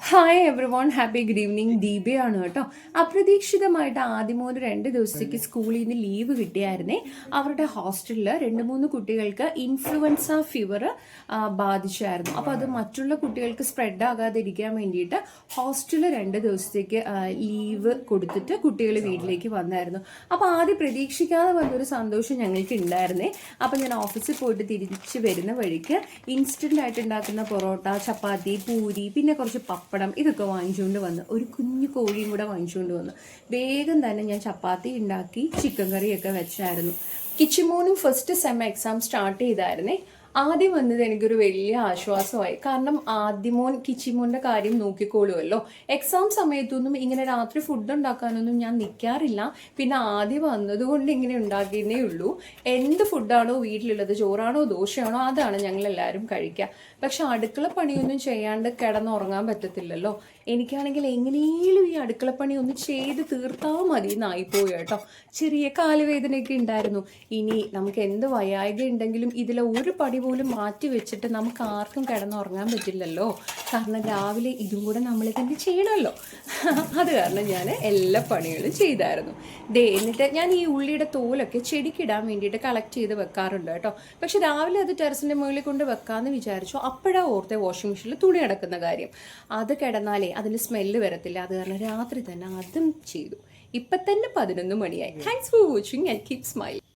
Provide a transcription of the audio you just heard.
Hi everyone happy good evening. ദീപയാണ് കേട്ടോ. അപ്രതീക്ഷിതമായിട്ട് ആദ്യമോന് 2 ദിവസത്തേക്ക് സ്കൂളിൽ നിന്ന് ലീവ് കിട്ടിയായിരുന്നേ. അവരുടെ ഹോസ്റ്റലിൽ 2-3 കുട്ടികൾക്ക് ഇൻഫ്ലുവൻസ ഫീവർ ബാധിച്ചായിരുന്നു. അപ്പോൾ അത് മറ്റുള്ള കുട്ടികൾക്ക് സ്പ്രെഡ് ആകാതിരിക്കാൻ വേണ്ടിയിട്ട് ഹോസ്റ്റലിൽ 2 ദിവസത്തേക്ക് ലീവ് കൊടുത്തിട്ട് കുട്ടികൾ വീട്ടിലേക്ക് വന്നായിരുന്നു. അപ്പോൾ ആദ്യം പ്രതീക്ഷിക്കാതെ വന്നൊരു സന്തോഷം ഞങ്ങൾക്ക് ഉണ്ടായിരുന്നേ. അപ്പോൾ ഞാൻ ഓഫീസിൽ പോയിട്ട് തിരിച്ച് വരുന്ന വഴിക്ക് ഇൻസ്റ്റൻ്റ് ആയിട്ട് ഉണ്ടാക്കുന്ന പൊറോട്ട, ചപ്പാത്തി, പൂരി, പിന്നെ കുറച്ച് പപ്പടം ഇതൊക്കെ വാങ്ങിച്ചുകൊണ്ട് വന്ന് ഒരു കുഞ്ഞു കോഴിയും കൂടെ വാങ്ങിച്ചുകൊണ്ട് വന്ന് വേഗം തന്നെ ഞാൻ ചപ്പാത്തി ഉണ്ടാക്കി ചിക്കൻ കറിയൊക്കെ വെച്ചായിരുന്നു. കിച്ചിമോനും ഫസ്റ്റ് സെം എക്സാം സ്റ്റാർട്ട് ചെയ്തായിരുന്നേ. ആദ്യം വന്നത് എനിക്കൊരു വലിയ ആശ്വാസമായി. കാരണം ആദ്യമോൻ കിച്ചിമോൻ്റെ കാര്യം നോക്കിക്കോളുമല്ലോ. എക്സാം സമയത്തൊന്നും ഇങ്ങനെ രാത്രി ഫുഡ് ഉണ്ടാക്കാനൊന്നും ഞാൻ നിൽക്കാറില്ല. പിന്നെ ആദ്യം വന്നതുകൊണ്ട് ഇങ്ങനെ ഉണ്ടാക്കിയതേ ഉള്ളൂ. എന്ത് ഫുഡാണോ വീട്ടിലുള്ളത്, ചോറാണോ ദോശയാണോ, അതാണ് ഞങ്ങളെല്ലാവരും കഴിക്കുക. പക്ഷെ അടുക്കള പണിയൊന്നും ചെയ്യാണ്ട് കിടന്നുറങ്ങാൻ പറ്റത്തില്ലല്ലോ. എനിക്കാണെങ്കിൽ എങ്ങനെയും ഈ അടുക്കളപ്പണി ഒന്ന് ചെയ്ത് തീർത്താൽ മതി എന്നായിപ്പോയി കേട്ടോ. ചെറിയ കാലുവേദനയൊക്കെ ഉണ്ടായിരുന്നു. ഇനി നമുക്ക് എന്ത് വയ്യായ്ക ഉണ്ടെങ്കിലും ഇതിലെ ഒരു പടി പോലും മാറ്റി വെച്ചിട്ട് നമുക്ക് ആർക്കും കിടന്നുറങ്ങാൻ പറ്റില്ലല്ലോ. കാരണം രാവിലെ ഇതും കൂടെ നമ്മൾ തന്നെ ചെയ്യണമല്ലോ. അത് കാരണം ഞാൻ എല്ലാ പണികളും ചെയ്തായിരുന്നു. എന്നിട്ട് ഞാൻ ഈ ഉള്ളിയുടെ തോലൊക്കെ ചെടിക്കിടാൻ വേണ്ടിയിട്ട് കളക്ട് ചെയ്ത് വെക്കാറുണ്ട് കേട്ടോ. പക്ഷെ രാവിലെ അത് ടെറസിൻ്റെ മുകളിൽ കൊണ്ട് വെക്കാമെന്ന് വിചാരിച്ചു. അപ്പോഴാണ് ഓർത്തെ വാഷിംഗ് മെഷീനിൽ തുണി കിടക്കുന്ന കാര്യം. അത് കിടന്നാലേ അതിന് സ്മെല്ല് വരത്തില്ല. അത് കാരണം രാത്രി തന്നെ അതും ചെയ്തു. ഇപ്പം തന്നെ 11 മണിയായി. Thanks for watching and keep smile.